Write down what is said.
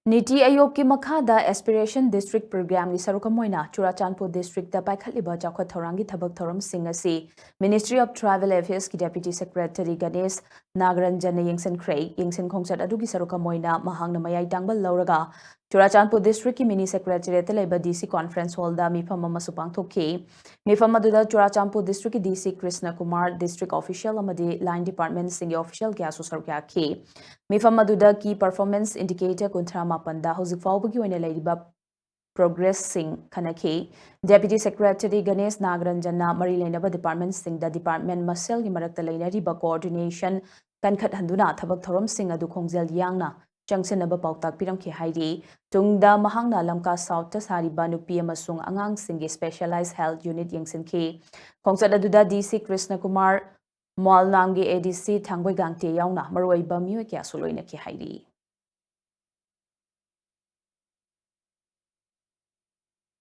Niti Ayog ki makhada Aspiration District Program ni sarukamoina Churachandpur District da paikhatliba Chaokhat Thourang gi thabak thoram sing asi Ministry of Travel Affairs ki Deputy Secretary Ganesh Nagaranjan Yengshinkhre Yengshinkhre adugi sarukamoina mahangna mayai tangbal lauraga Churachandpur District ki Mini Secretary leba DC Conference Hall da mifam ama supang thokhi mifam aduda Churachandpur District ki DC Krishna Kumar District Official amadi Line Department sing official kya su sarukya khi mifam aduda ki performance indicator kunthra mapanda hozik fawbagi oina leiba progress sing khanakhi Deputy Secretary Ganesh Nagaranjanna mari leinaba department sing da department masel gi marakta leinariba coordination kankhat handuna thabak thorom sing adu khongjel yangna changsenaba pautak piramkhi hairi tungda mahangna lamka south ta sariba nupi amasung angang singi specialized health unit yengsinkhi khongsat aduda DC Krishna Kumar Mwalnangi ADC Thangbai Gangte yauna maroi ba miyo kya suloina ki hairi